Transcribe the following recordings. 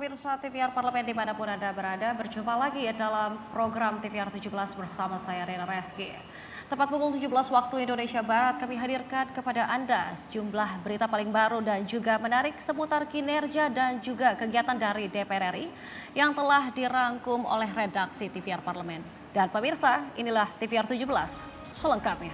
pemirsa TVR Parlemen dimanapun Anda berada, berjumpa lagi dalam program TVR 17 bersama saya Rena Reski. Tepat pukul 17 waktu Indonesia Barat, kami hadirkan kepada Anda sejumlah berita paling baru dan juga menarik seputar kinerja dan juga kegiatan dari DPR RI yang telah dirangkum oleh redaksi TVR Parlemen. Dan pemirsa, inilah TVR 17 selengkapnya.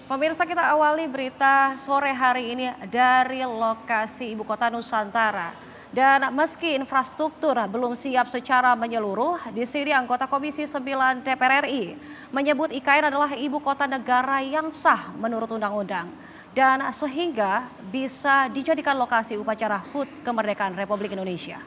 Pemirsa, kita awali berita sore hari ini dari lokasi Ibu Kota Nusantara. Dan meski infrastruktur belum siap secara menyeluruh, di sini anggota Komisi 9 DPR RI menyebut IKN adalah ibu kota negara yang sah menurut undang-undang. Dan sehingga bisa dijadikan lokasi upacara HUT Kemerdekaan Republik Indonesia.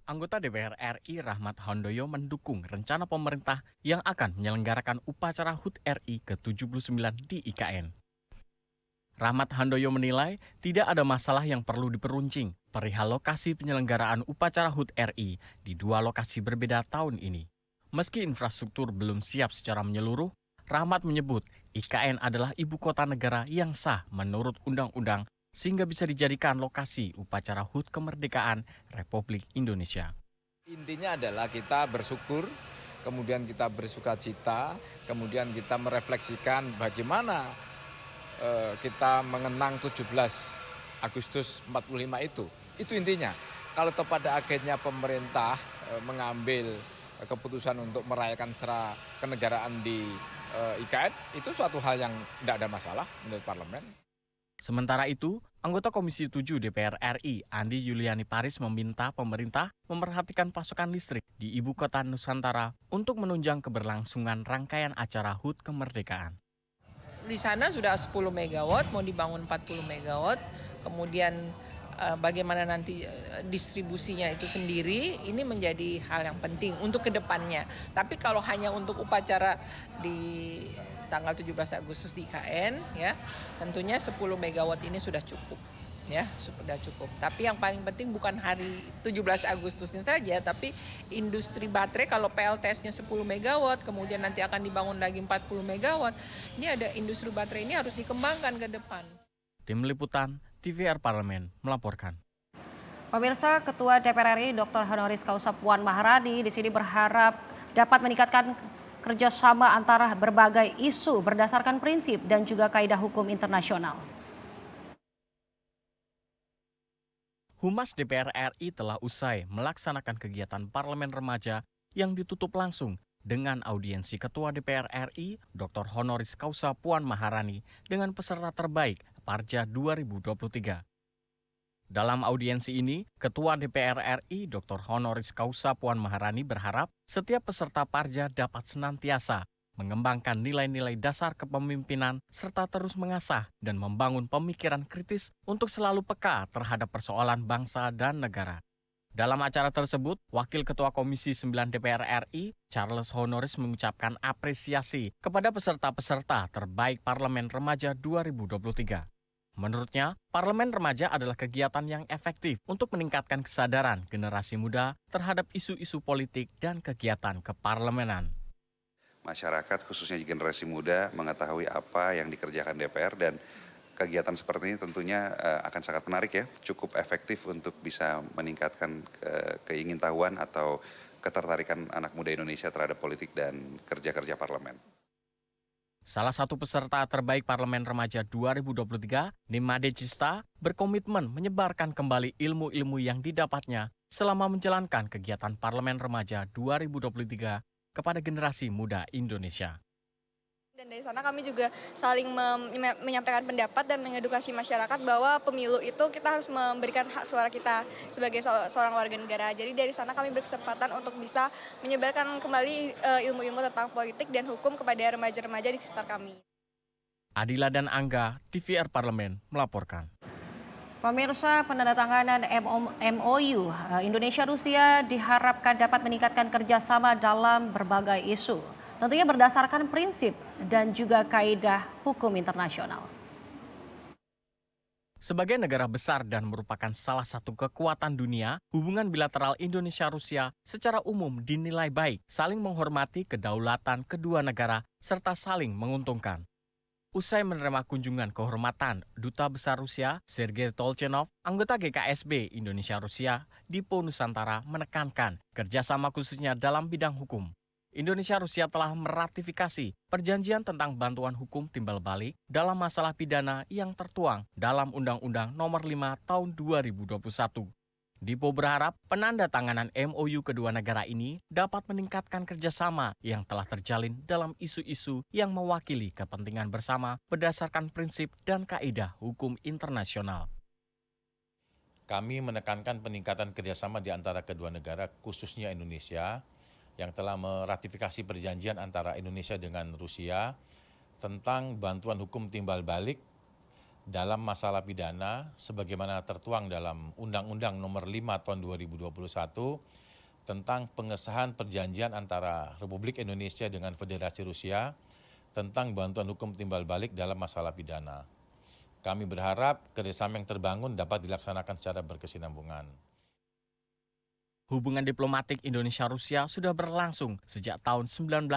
Anggota DPR RI Rahmat Handoyo mendukung rencana pemerintah yang akan menyelenggarakan upacara HUT RI ke-79 di IKN. Rahmat Handoyo menilai tidak ada masalah yang perlu diperuncing perihal lokasi penyelenggaraan upacara HUT RI di dua lokasi berbeda tahun ini. Meski infrastruktur belum siap secara menyeluruh, Rahmat menyebut IKN adalah ibu kota negara yang sah menurut undang-undang sehingga bisa dijadikan lokasi upacara HUT Kemerdekaan Republik Indonesia. Intinya adalah kita bersyukur, kemudian kita bersukacita, kemudian kita merefleksikan bagaimana kita mengenang 17 Agustus 45 itu. Itu intinya. Kalau pada akhirnya pemerintah mengambil keputusan untuk merayakan secara kenegaraan di IKN, itu suatu hal yang tidak ada masalah menurut parlemen. Sementara itu, anggota Komisi 7 DPR RI Andi Yuliani Paris meminta pemerintah memperhatikan pasokan listrik di Ibu Kota Nusantara untuk menunjang keberlangsungan rangkaian acara HUT Kemerdekaan. Di sana sudah 10 megawatt, mau dibangun 40 megawatt, kemudian bagaimana nanti distribusinya itu sendiri, ini menjadi hal yang penting untuk kedepannya. Tapi kalau hanya untuk upacara di tanggal 17 Agustus di IKN, ya tentunya 10 megawatt ini sudah cukup. Ya, sudah cukup. Tapi yang paling penting bukan hari 17 Agustusnya saja, tapi industri baterai kalau PLTS-nya 10 megawatt, kemudian nanti akan dibangun lagi 40 megawatt. Ini ada industri baterai ini harus dikembangkan ke depan. Tim Liputan TVR Parlemen melaporkan. Pemirsa, Ketua DPR RI Dr. Honoris Causa Puan Maharani di sini berharap dapat meningkatkan kerjasama antara berbagai isu berdasarkan prinsip dan juga kaidah hukum internasional. Humas DPR RI telah usai melaksanakan kegiatan parlemen remaja yang ditutup langsung dengan audiensi Ketua DPR RI Dr. Honoris Causa Puan Maharani dengan peserta terbaik Parja 2023. Dalam audiensi ini, Ketua DPR RI Dr. Honoris Causa Puan Maharani berharap setiap peserta Parja dapat senantiasa mengembangkan nilai-nilai dasar kepemimpinan serta terus mengasah dan membangun pemikiran kritis untuk selalu peka terhadap persoalan bangsa dan negara. Dalam acara tersebut, Wakil Ketua Komisi 9 DPR RI, Charles Honoris mengucapkan apresiasi kepada peserta-peserta terbaik Parlemen Remaja 2023. Menurutnya, Parlemen Remaja adalah kegiatan yang efektif untuk meningkatkan kesadaran generasi muda terhadap isu-isu politik dan kegiatan keparlemenan. Masyarakat khususnya generasi muda mengetahui apa yang dikerjakan DPR dan kegiatan seperti ini tentunya akan sangat menarik ya, cukup efektif untuk bisa meningkatkan keingintahuan atau ketertarikan anak muda Indonesia terhadap politik dan kerja-kerja parlemen. Salah satu peserta terbaik Parlemen Remaja 2023, Nimade Cista, berkomitmen menyebarkan kembali ilmu-ilmu yang didapatnya selama menjalankan kegiatan Parlemen Remaja 2023 kepada generasi muda Indonesia. Dan dari sana kami juga saling menyampaikan pendapat dan mengedukasi masyarakat bahwa pemilu itu kita harus memberikan hak suara kita sebagai seorang warga negara. Jadi dari sana kami berkesempatan untuk bisa menyebarkan kembali ilmu-ilmu tentang politik dan hukum kepada remaja-remaja di sekitar kami. Adila dan Angga, TVR Parlemen melaporkan. Pemirsa, penandatanganan MOU Indonesia-Rusia diharapkan dapat meningkatkan kerjasama dalam berbagai isu. Tentunya berdasarkan prinsip dan juga kaidah hukum internasional. Sebagai negara besar dan merupakan salah satu kekuatan dunia, hubungan bilateral Indonesia-Rusia secara umum dinilai baik, saling menghormati kedaulatan kedua negara, serta saling menguntungkan. Usai menerima kunjungan kehormatan Duta Besar Rusia Sergei Tolchenov, anggota GKSB Indonesia-Rusia Dipo Nusantara menekankan kerjasama khususnya dalam bidang hukum. Indonesia-Rusia telah meratifikasi perjanjian tentang bantuan hukum timbal balik dalam masalah pidana yang tertuang dalam Undang-Undang Nomor 5 Tahun 2021. Dipo berharap penandatanganan MOU kedua negara ini dapat meningkatkan kerjasama yang telah terjalin dalam isu-isu yang mewakili kepentingan bersama berdasarkan prinsip dan kaidah hukum internasional. Kami menekankan peningkatan kerjasama di antara kedua negara, khususnya Indonesia, yang telah meratifikasi perjanjian antara Indonesia dengan Rusia tentang bantuan hukum timbal balik dalam masalah pidana sebagaimana tertuang dalam Undang-Undang Nomor 5 Tahun 2021 tentang pengesahan perjanjian antara Republik Indonesia dengan Federasi Rusia tentang bantuan hukum timbal balik dalam masalah pidana. Kami berharap kerjasama yang terbangun dapat dilaksanakan secara berkesinambungan. Hubungan diplomatik Indonesia-Rusia sudah berlangsung sejak tahun 1950.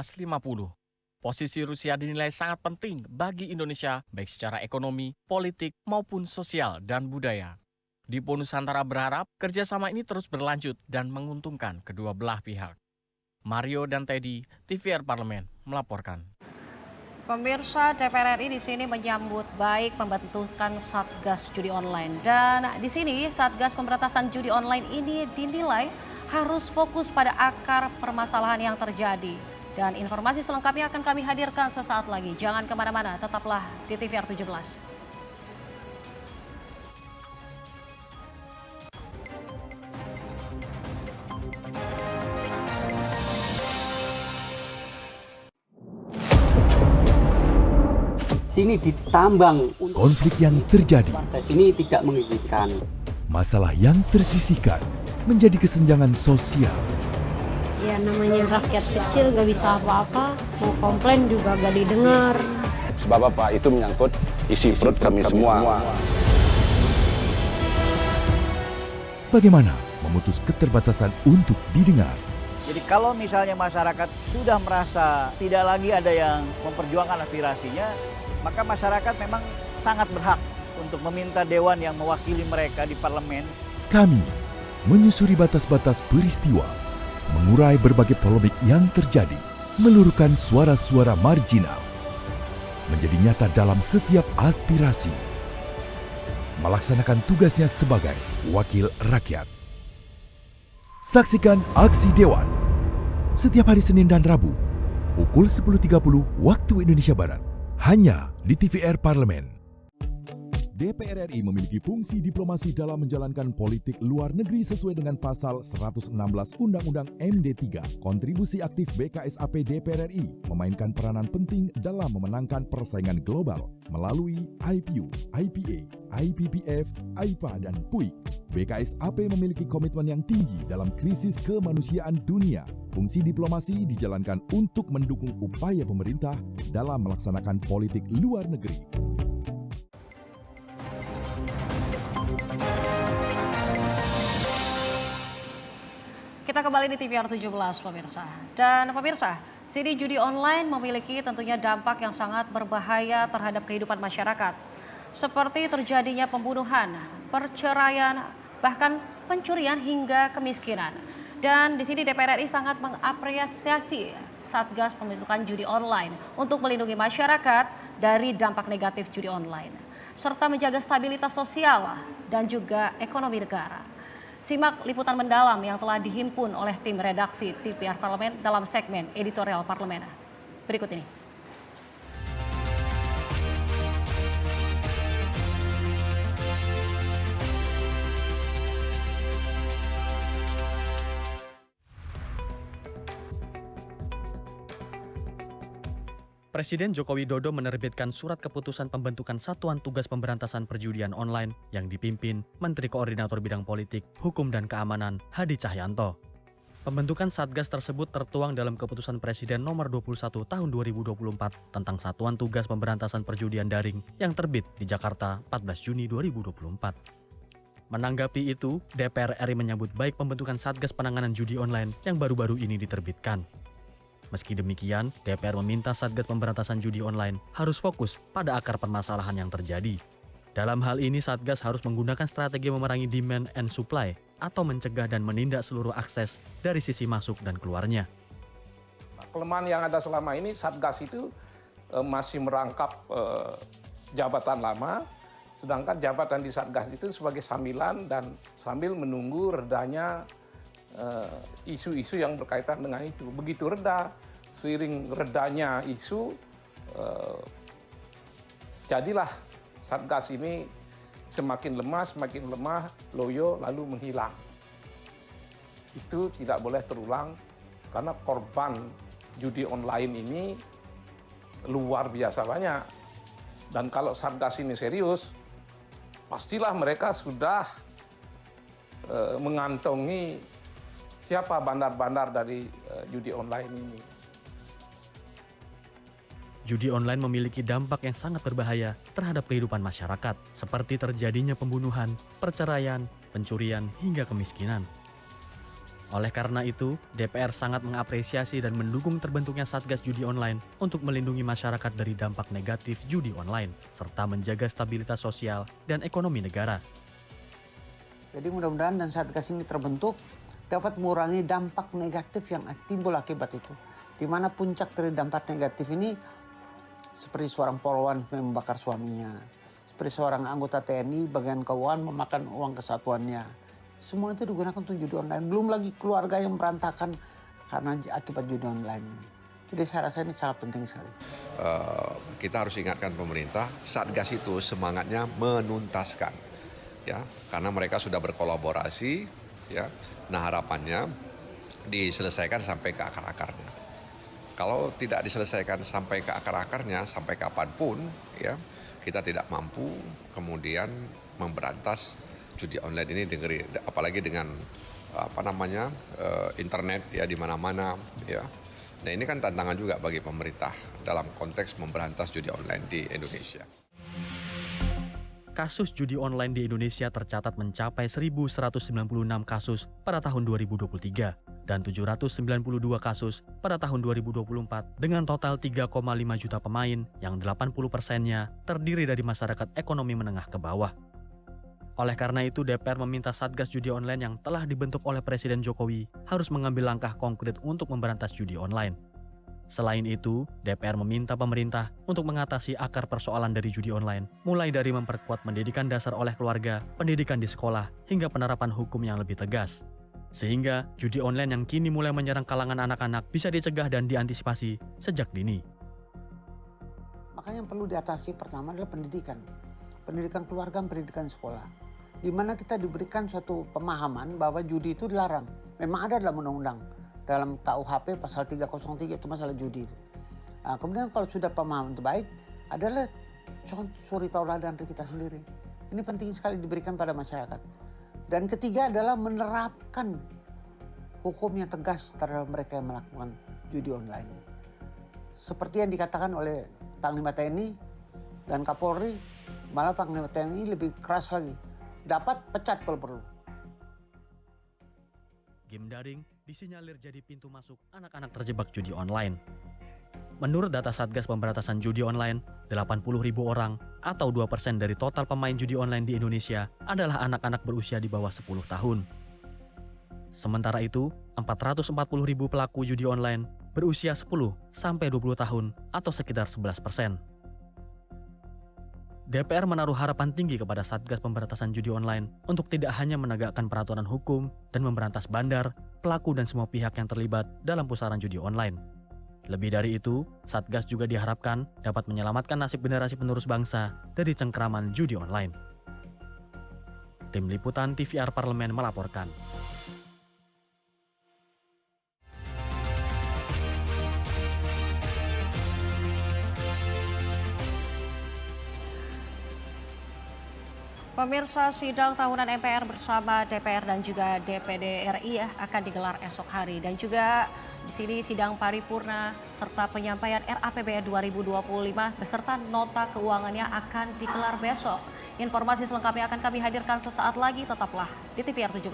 Posisi Rusia dinilai sangat penting bagi Indonesia, baik secara ekonomi, politik, maupun sosial dan budaya. Dipo Nusantara berharap kerjasama ini terus berlanjut dan menguntungkan kedua belah pihak. Mario dan Teddy, TVR Parlemen, melaporkan. Pemirsa, DPR RI di sini menyambut baik pembentukan Satgas Judi Online. Dan di sini Satgas Pemberantasan Judi Online ini dinilai harus fokus pada akar permasalahan yang terjadi. Dan informasi selengkapnya akan kami hadirkan sesaat lagi. Jangan kemana-mana, tetaplah di TVR 17. Sini ditambang. Konflik yang terjadi, Partai sini tidak mengizinkan. masalah yang tersisihkan menjadi kesenjangan sosial. Ya namanya rakyat kecil gak bisa apa-apa, mau komplain juga gak didengar. Sebab apa? Itu menyangkut isi perut kami semua. Bagaimana memutus keterbatasan untuk didengar? Jadi kalau misalnya masyarakat sudah merasa tidak lagi ada yang memperjuangkan aspirasinya, maka masyarakat memang sangat berhak untuk meminta dewan yang mewakili mereka di parlemen. Kami menyusuri batas-batas peristiwa, mengurai berbagai polemik yang terjadi, meluruhkan suara-suara marginal, menjadi nyata dalam setiap aspirasi, melaksanakan tugasnya sebagai wakil rakyat. Saksikan Aksi Dewan setiap hari Senin dan Rabu pukul 10.30 waktu Indonesia Barat, hanya di TVR Parlemen. DPR RI memiliki fungsi diplomasi dalam menjalankan politik luar negeri sesuai dengan pasal 116 Undang-Undang MD3. Kontribusi aktif BKSAP DPR RI memainkan peranan penting dalam memenangkan persaingan global melalui IPU, IPA, IPPF, AIPA, dan PUIK. BKSAP memiliki komitmen yang tinggi dalam krisis kemanusiaan dunia. Fungsi diplomasi dijalankan untuk mendukung upaya pemerintah dalam melaksanakan politik luar negeri. Kita kembali di TVR 17 pemirsa. Dan pemirsa, sini judi online memiliki tentunya dampak yang sangat berbahaya terhadap kehidupan masyarakat. Seperti terjadinya pembunuhan, perceraian, bahkan pencurian hingga kemiskinan. Dan di sini DPR RI sangat mengapresiasi Satgas Pembentukan Judi Online untuk melindungi masyarakat dari dampak negatif judi online, serta menjaga stabilitas sosial dan juga ekonomi negara. Simak liputan mendalam yang telah dihimpun oleh tim redaksi TVR Parlemen dalam segmen editorial Parlemen. Berikut ini. Presiden Joko Widodo menerbitkan surat keputusan pembentukan Satuan Tugas Pemberantasan Perjudian Online yang dipimpin Menteri Koordinator Bidang Politik, Hukum dan Keamanan Hadi Cahyanto. Pembentukan Satgas tersebut tertuang dalam Keputusan Presiden Nomor 21 Tahun 2024 tentang Satuan Tugas Pemberantasan Perjudian Daring yang terbit di Jakarta 14 Juni 2024. Menanggapi itu, DPR RI menyambut baik pembentukan Satgas Penanganan Judi Online yang baru-baru ini diterbitkan. Meski demikian, DPR meminta Satgas Pemberantasan Judi Online harus fokus pada akar permasalahan yang terjadi. Dalam hal ini, Satgas harus menggunakan strategi memerangi demand and supply atau mencegah dan menindak seluruh akses dari sisi masuk dan keluarnya. Kelemahan yang ada selama ini, Satgas itu masih merangkap jabatan lama, sedangkan jabatan di Satgas itu sebagai sambilan dan sambil menunggu redanya isu-isu yang berkaitan dengan itu. Begitu reda, seiring redanya isu, jadilah Satgas ini semakin lemah, loyo, lalu menghilang. Itu tidak boleh terulang karena korban judi online ini luar biasa banyak. Dan kalau Satgas ini serius, pastilah mereka sudah mengantongi siapa bandar-bandar dari judi online ini. Judi online memiliki dampak yang sangat berbahaya terhadap kehidupan masyarakat, seperti terjadinya pembunuhan, perceraian, pencurian, hingga kemiskinan. Oleh karena itu, DPR sangat mengapresiasi dan mendukung terbentuknya Satgas Judi Online untuk melindungi masyarakat dari dampak negatif judi online, serta menjaga stabilitas sosial dan ekonomi negara. Jadi mudah-mudahan dan Satgas ini terbentuk dapat mengurangi dampak negatif yang timbul akibat itu. Di mana puncak dari dampak negatif ini seperti seorang polwan membakar suaminya, seperti seorang anggota TNI bagian keuangan memakan uang kesatuannya. Semua itu digunakan untuk judi online. Belum lagi keluarga yang berantakan karena akibat judi online. Jadi saya rasa ini sangat penting sekali. Kita harus ingatkan pemerintah, Satgas itu semangatnya menuntaskan, ya, karena mereka sudah berkolaborasi, ya. Nah harapannya diselesaikan sampai ke akar-akarnya. Kalau tidak diselesaikan sampai ke akar-akarnya, sampai kapanpun, ya, kita tidak mampu kemudian memberantas judi online ini, apalagi dengan internet ya di mana-mana, ya. Nah ini kan tantangan juga bagi pemerintah dalam konteks memberantas judi online di Indonesia. Kasus judi online di Indonesia tercatat mencapai 1.196 kasus pada tahun 2023 dan 792 kasus pada tahun 2024 dengan total 3,5 juta pemain yang 80%-nya terdiri dari masyarakat ekonomi menengah ke bawah. Oleh karena itu, DPR meminta Satgas Judi Online yang telah dibentuk oleh Presiden Jokowi harus mengambil langkah konkret untuk memberantas judi online. Selain itu, DPR meminta pemerintah untuk mengatasi akar persoalan dari judi online, mulai dari memperkuat pendidikan dasar oleh keluarga, pendidikan di sekolah, hingga penerapan hukum yang lebih tegas. Sehingga judi online yang kini mulai menyerang kalangan anak-anak bisa dicegah dan diantisipasi sejak dini. Makanya yang perlu diatasi pertama adalah pendidikan. Pendidikan keluarga, pendidikan sekolah. Di mana kita diberikan suatu pemahaman bahwa judi itu dilarang. Memang ada dalam undang-undang. Dalam KUHP pasal 303 itu masalah judi itu. Nah, kemudian kalau sudah pemahaman itu baik, adalah suri tauladan dari kita sendiri. Ini penting sekali diberikan pada masyarakat. Dan ketiga adalah menerapkan hukum yang tegas terhadap mereka yang melakukan judi online. Seperti yang dikatakan oleh Panglima TNI dan Kapolri, malah Panglima TNI lebih keras lagi. Dapat pecat kalau perlu. Game daring disinyalir jadi pintu masuk anak-anak terjebak judi online. Menurut data Satgas Pemberantasan Judi Online, 80.000 orang atau 2% dari total pemain judi online di Indonesia adalah anak-anak berusia di bawah 10 tahun. Sementara itu, 440.000 pelaku judi online berusia 10 sampai 20 tahun atau sekitar 11%. DPR menaruh harapan tinggi kepada Satgas Pemberantasan Judi Online untuk tidak hanya menegakkan peraturan hukum dan memberantas bandar, pelaku dan semua pihak yang terlibat dalam pusaran judi online. Lebih dari itu, Satgas juga diharapkan dapat menyelamatkan nasib generasi penerus bangsa dari cengkraman judi online. Tim Liputan TVR Parlemen melaporkan. Pemirsa, sidang tahunan MPR bersama DPR dan juga DPD RI akan digelar esok hari, dan juga di sini sidang paripurna serta penyampaian RAPBN 2025 beserta nota keuangannya akan digelar besok. Informasi selengkapnya akan kami hadirkan sesaat lagi, tetaplah di TVR 17.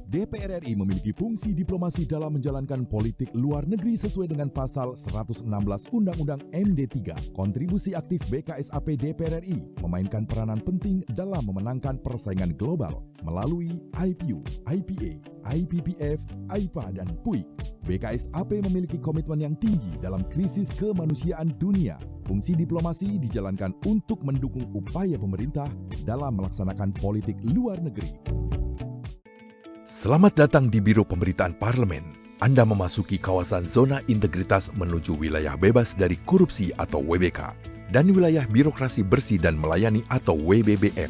DPR RI memiliki fungsi diplomasi dalam menjalankan politik luar negeri sesuai dengan pasal 116 Undang-Undang MD 3. Kontribusi aktif BKSAP DPR RI memainkan peranan penting dalam memenangkan persaingan global melalui IPU, IPA, IPPF, IPA, dan PUIK. BKSAP memiliki komitmen yang tinggi dalam krisis kemanusiaan dunia. Fungsi diplomasi dijalankan untuk mendukung upaya pemerintah dalam melaksanakan politik luar negeri. Selamat datang di Biro Pemberitaan Parlemen. Anda memasuki kawasan zona integritas menuju wilayah bebas dari korupsi atau WBK dan wilayah birokrasi bersih dan melayani atau WBBM.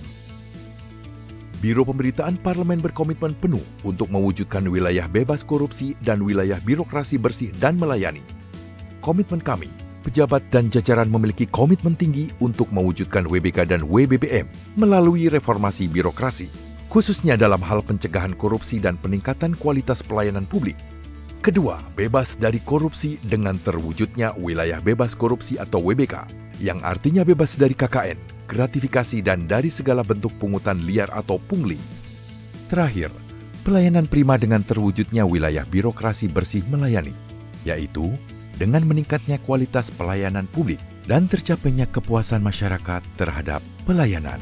Biro Pemberitaan Parlemen berkomitmen penuh untuk mewujudkan wilayah bebas korupsi dan wilayah birokrasi bersih dan melayani. Komitmen kami, pejabat dan jajaran memiliki komitmen tinggi untuk mewujudkan WBK dan WBBM melalui reformasi birokrasi, khususnya dalam hal pencegahan korupsi dan peningkatan kualitas pelayanan publik. Kedua, bebas dari korupsi dengan terwujudnya wilayah bebas korupsi atau WBK, yang artinya bebas dari KKN, gratifikasi, dan dari segala bentuk pungutan liar atau pungli. Terakhir, pelayanan prima dengan terwujudnya wilayah birokrasi bersih melayani, yaitu dengan meningkatnya kualitas pelayanan publik dan tercapainya kepuasan masyarakat terhadap pelayanan.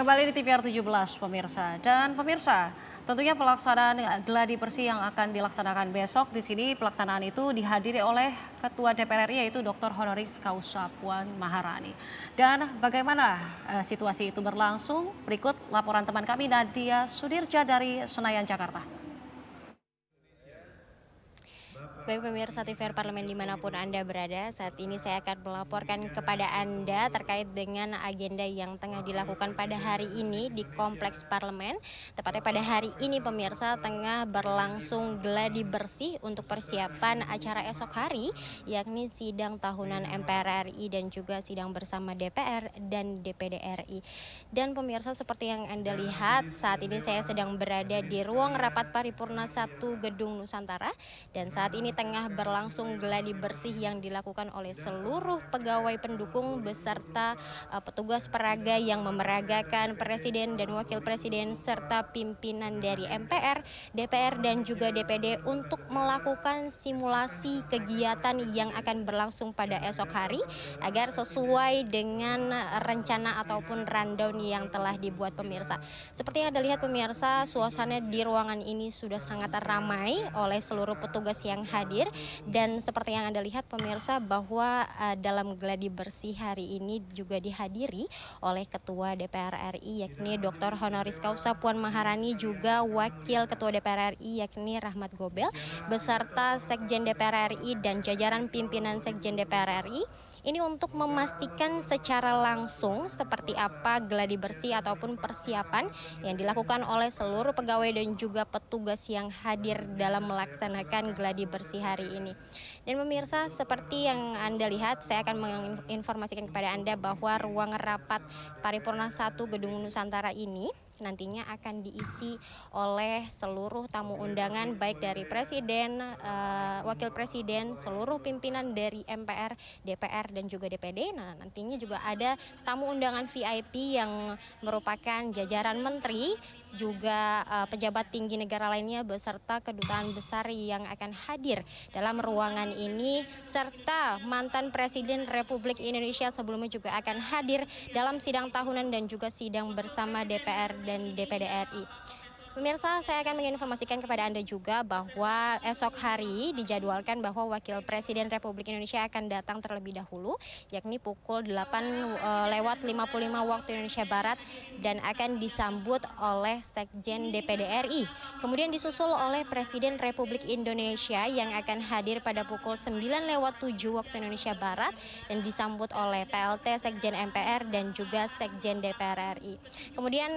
Kembali di TVR 17 pemirsa. Dan pemirsa, tentunya pelaksanaan gladi bersih yang akan dilaksanakan besok di sini, pelaksanaan itu dihadiri oleh Ketua DPR RI yaitu Dr. Honoris Causa Puan Maharani. Dan bagaimana situasi itu berlangsung? Berikut laporan teman kami Nadia Sudirja dari Senayan, Jakarta. Baik pemirsa TVR Parlemen dimanapun Anda berada, saat ini saya akan melaporkan kepada Anda terkait dengan agenda yang tengah dilakukan pada hari ini di Kompleks Parlemen. Tepatnya pada hari ini pemirsa tengah berlangsung gladi bersih untuk persiapan acara esok hari, yakni sidang tahunan MPR RI dan juga sidang bersama DPR dan DPD RI. Dan pemirsa seperti yang Anda lihat, saat ini saya sedang berada di ruang rapat paripurna 1 Gedung Nusantara, dan saat ini tengah berlangsung gladi bersih yang dilakukan oleh seluruh pegawai pendukung beserta petugas peraga yang memeragakan Presiden dan Wakil Presiden serta pimpinan dari MPR, DPR dan juga DPD untuk melakukan simulasi kegiatan yang akan berlangsung pada esok hari agar sesuai dengan rencana ataupun rundown yang telah dibuat pemirsa. Seperti yang Anda lihat pemirsa, suasana di ruangan ini sudah sangat ramai oleh seluruh petugas yang hadir, dan seperti yang Anda lihat pemirsa bahwa dalam gladi bersih hari ini juga dihadiri oleh Ketua DPR RI yakni Dr. Honoris Causa Puan Maharani, juga Wakil Ketua DPR RI yakni Rahmat Gobel beserta Sekjen DPR RI dan jajaran pimpinan Sekjen DPR RI. Ini untuk memastikan secara langsung seperti apa gladi bersih ataupun persiapan yang dilakukan oleh seluruh pegawai dan juga petugas yang hadir dalam melaksanakan gladi bersih hari ini. Dan pemirsa, seperti yang Anda lihat, saya akan menginformasikan kepada Anda bahwa ruang rapat paripurna 1 Gedung Nusantara ini nantinya akan diisi oleh seluruh tamu undangan baik dari Presiden, Wakil Presiden, seluruh pimpinan dari MPR, DPR dan juga DPD. Nah, nantinya juga ada tamu undangan VIP yang merupakan jajaran menteri, juga pejabat tinggi negara lainnya beserta kedutaan besar yang akan hadir dalam ruangan ini, serta mantan Presiden Republik Indonesia sebelumnya juga akan hadir dalam sidang tahunan dan juga sidang bersama DPR dan DPD RI. Pemirsa, saya akan menginformasikan kepada Anda juga bahwa esok hari dijadwalkan bahwa Wakil Presiden Republik Indonesia akan datang terlebih dahulu, yakni pukul 8:55 waktu Indonesia Barat, dan akan disambut oleh Sekjen DPD RI. Kemudian disusul oleh Presiden Republik Indonesia yang akan hadir pada pukul 9:07 waktu Indonesia Barat, dan disambut oleh PLT Sekjen MPR dan juga Sekjen DPR RI. Kemudian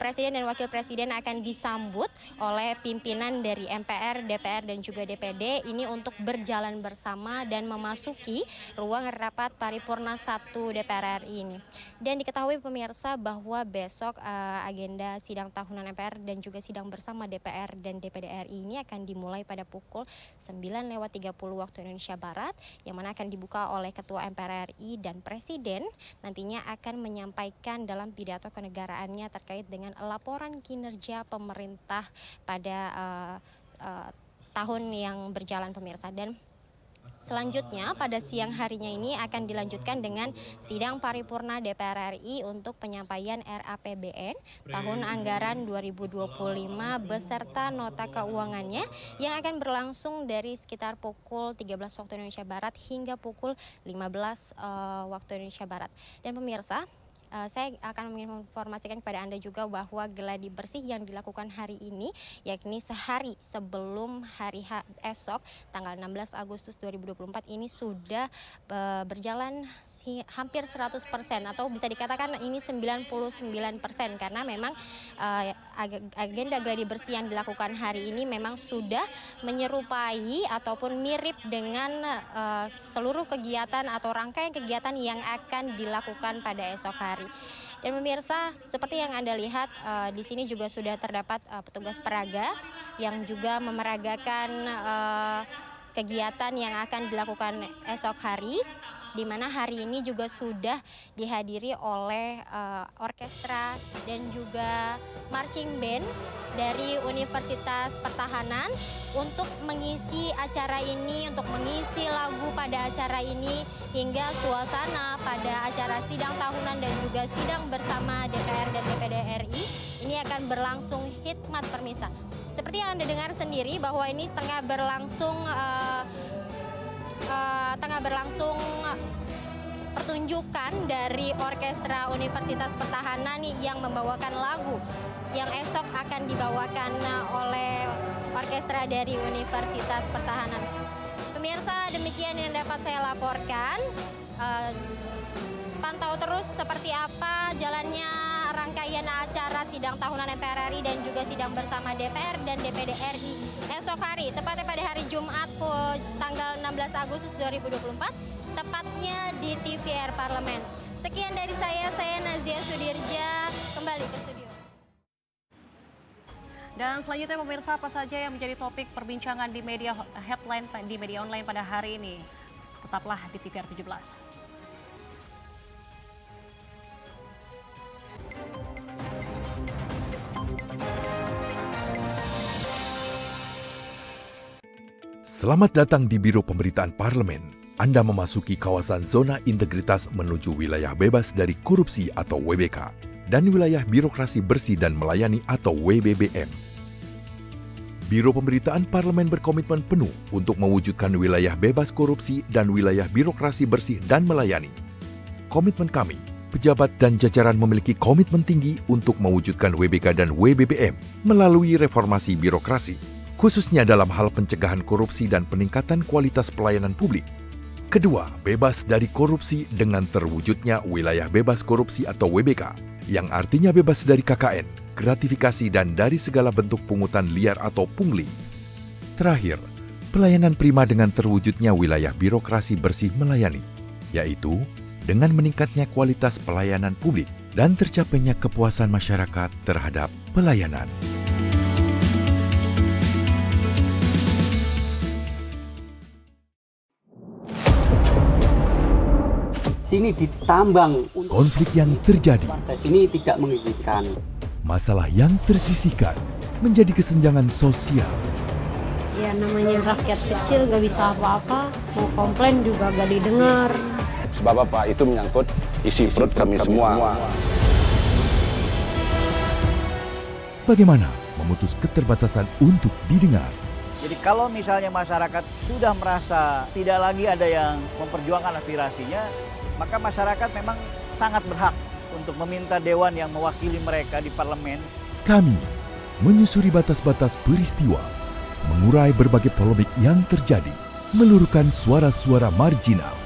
Presiden dan Wakil Presiden akan disambut oleh pimpinan dari MPR, DPR dan juga DPD ini untuk berjalan bersama dan memasuki ruang rapat paripurna 1 DPR RI ini. Dan diketahui pemirsa bahwa besok agenda sidang tahunan MPR dan juga sidang bersama DPR dan DPD RI ini akan dimulai pada pukul 9:30 waktu Indonesia Barat, yang mana akan dibuka oleh Ketua MPR RI dan Presiden nantinya akan menyampaikan dalam pidato kenegaraannya terkait dengan laporan kinerja pemerintah pada tahun yang berjalan pemirsa. Dan selanjutnya pada siang harinya ini akan dilanjutkan dengan sidang paripurna DPR RI untuk penyampaian RAPBN tahun anggaran 2025 beserta nota keuangannya yang akan berlangsung dari sekitar pukul 13 waktu Indonesia Barat hingga pukul 15 waktu Indonesia Barat. Dan pemirsa, saya akan menginformasikan kepada Anda juga bahwa geladi bersih yang dilakukan hari ini, yakni sehari sebelum hari esok tanggal 16 Agustus 2024 ini sudah berjalan hampir 100% atau bisa dikatakan ini 99% karena memang agenda gladi bersih yang dilakukan hari ini memang sudah menyerupai ataupun mirip dengan seluruh kegiatan atau rangkaian kegiatan yang akan dilakukan pada esok hari. Dan pemirsa, seperti yang Anda lihat di sini juga sudah terdapat petugas peraga yang juga memeragakan kegiatan yang akan dilakukan esok hari, di mana hari ini juga sudah dihadiri oleh orkestra dan juga marching band dari Universitas Pertahanan untuk mengisi acara ini, untuk mengisi lagu pada acara ini, hingga suasana pada acara sidang tahunan dan juga sidang bersama DPR dan DPD RI ini akan berlangsung hikmat permisa. Seperti yang Anda dengar sendiri bahwa ini tengah berlangsung pertunjukan dari orkestra Universitas Pertahanan yang membawakan lagu yang esok akan dibawakan oleh orkestra dari Universitas Pertahanan. Pemirsa, demikian yang dapat saya laporkan. Pantau terus seperti apa jalannya rangkaian acara sidang tahunan MPR RI dan juga sidang bersama DPR dan DPD RI esok hari, tepatnya pada hari Jumat tanggal 16 Agustus 2024, tepatnya di TVR Parlemen. Sekian dari saya Nazia Sudirja, kembali ke studio. Dan selanjutnya pemirsa, apa saja yang menjadi topik perbincangan di media headline di media online pada hari ini? Tetaplah di TVR 17. Selamat datang di Biro Pemberitaan Parlemen. Anda memasuki kawasan zona integritas menuju wilayah bebas dari korupsi atau WBK dan wilayah birokrasi bersih dan melayani atau WBBM. Biro Pemberitaan Parlemen berkomitmen penuh untuk mewujudkan wilayah bebas korupsi dan wilayah birokrasi bersih dan melayani. Komitmen kami, pejabat dan jajaran memiliki komitmen tinggi untuk mewujudkan WBK dan WBBM melalui reformasi birokrasi, khususnya dalam hal pencegahan korupsi dan peningkatan kualitas pelayanan publik. Kedua, bebas dari korupsi dengan terwujudnya wilayah bebas korupsi atau WBK, yang artinya bebas dari KKN, gratifikasi dan dari segala bentuk pungutan liar atau pungli. Terakhir, pelayanan prima dengan terwujudnya wilayah birokrasi bersih melayani, yaitu dengan meningkatnya kualitas pelayanan publik dan tercapainya kepuasan masyarakat terhadap pelayanan. Sini ditambang. Konflik yang terjadi. Warga sini tidak mengizinkan. Masalah yang tersisihkan menjadi kesenjangan sosial. Ya namanya rakyat kecil gak bisa apa-apa. Mau komplain juga gak didengar. Sebab apa? Itu menyangkut isi perut kami semua. Bagaimana memutus keterbatasan untuk didengar? Jadi kalau misalnya masyarakat sudah merasa tidak lagi ada yang memperjuangkan aspirasinya, maka masyarakat memang sangat berhak untuk meminta dewan yang mewakili mereka di parlemen. Kami menyusuri batas-batas peristiwa, mengurai berbagai polemik yang terjadi, meluruhkan suara-suara marginal,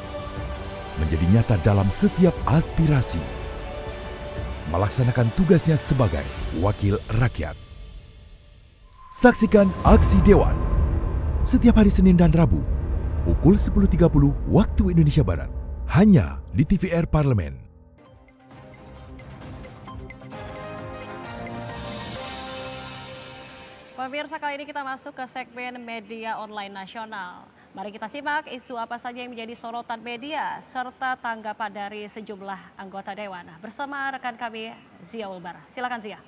menjadi nyata dalam setiap aspirasi, melaksanakan tugasnya sebagai wakil rakyat. Saksikan Aksi Dewan setiap hari Senin dan Rabu pukul 10.30 waktu Indonesia Barat hanya di TVR Parlemen. Pemirsa, kali ini kita masuk ke segmen media online nasional. Mari kita simak isu apa saja yang menjadi sorotan media serta tanggapan dari sejumlah anggota Dewan bersama rekan kami Zia Ulbar. Silakan Zia.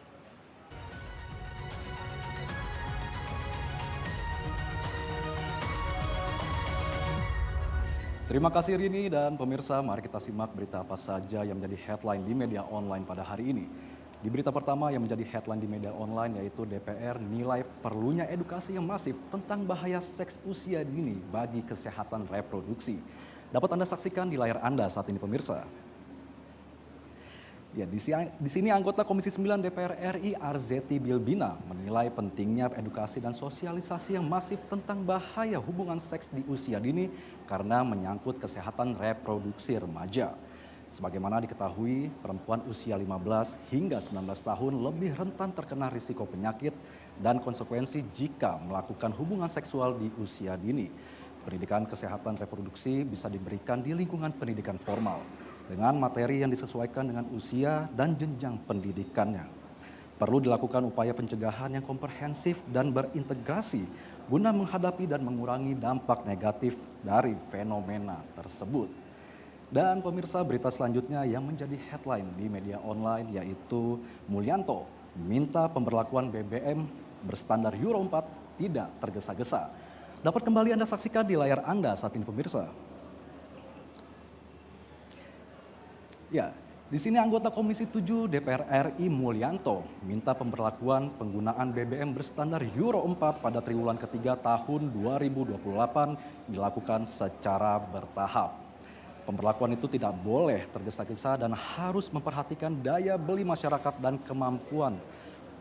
Terima kasih Rini dan pemirsa, mari kita simak berita apa saja yang menjadi headline di media online pada hari ini. Di berita pertama yang menjadi headline di media online yaitu DPR nilai perlunya edukasi yang masif tentang bahaya seks usia dini bagi kesehatan reproduksi. Dapat Anda saksikan di layar Anda saat ini pemirsa. Ya, di sini anggota Komisi 9 DPR RI Arzetti Bilbina menilai pentingnya edukasi dan sosialisasi yang masif tentang bahaya hubungan seks di usia dini karena menyangkut kesehatan reproduksi remaja. Sebagaimana diketahui, perempuan usia 15 hingga 19 tahun lebih rentan terkena risiko penyakit dan konsekuensi jika melakukan hubungan seksual di usia dini. Pendidikan kesehatan reproduksi bisa diberikan di lingkungan pendidikan formal dengan materi yang disesuaikan dengan usia dan jenjang pendidikannya. Perlu dilakukan upaya pencegahan yang komprehensif dan berintegrasi guna menghadapi dan mengurangi dampak negatif dari fenomena tersebut. Dan pemirsa, berita selanjutnya yang menjadi headline di media online yaitu Mulyanto minta pemberlakuan BBM berstandar Euro 4 tidak tergesa-gesa. Dapat kembali Anda saksikan di layar Anda saat ini pemirsa. Ya, di sini anggota Komisi 7 DPR RI Mulyanto minta pemberlakuan penggunaan BBM berstandar Euro 4 pada triwulan ketiga tahun 2028 dilakukan secara bertahap. Pemberlakuan itu tidak boleh tergesa-gesa dan harus memperhatikan daya beli masyarakat dan kemampuan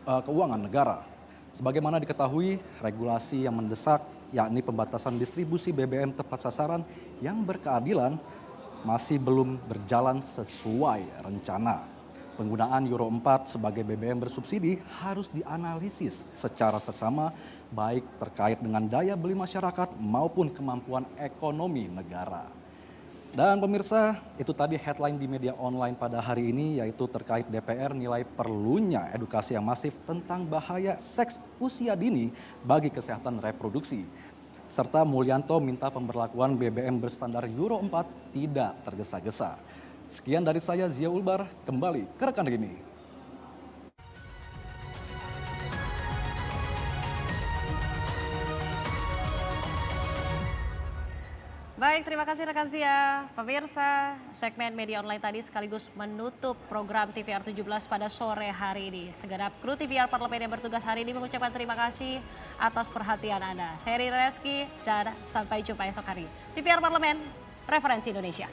keuangan negara. Sebagaimana diketahui, regulasi yang mendesak yakni pembatasan distribusi BBM tepat sasaran yang berkeadilan masih belum berjalan sesuai rencana. Penggunaan Euro 4 sebagai BBM bersubsidi harus dianalisis secara seksama baik terkait dengan daya beli masyarakat maupun kemampuan ekonomi negara. Dan pemirsa, itu tadi headline di media online pada hari ini yaitu terkait DPR nilai perlunya edukasi yang masif tentang bahaya seks usia dini bagi kesehatan reproduksi. Serta Mulyanto minta pemberlakuan BBM berstandar Euro 4 tidak tergesa-gesa. Sekian dari saya Zia Ulbar, kembali ke rekan Rini. Baik, terima kasih rekan Zia. Pemirsa, segmen media online tadi sekaligus menutup program TVR 17 pada sore hari ini. Segenap kru TVR Parlemen yang bertugas hari ini mengucapkan terima kasih atas perhatian Anda. Saya Rina Reski dan sampai jumpa esok hari. TVR Parlemen, referensi Indonesia.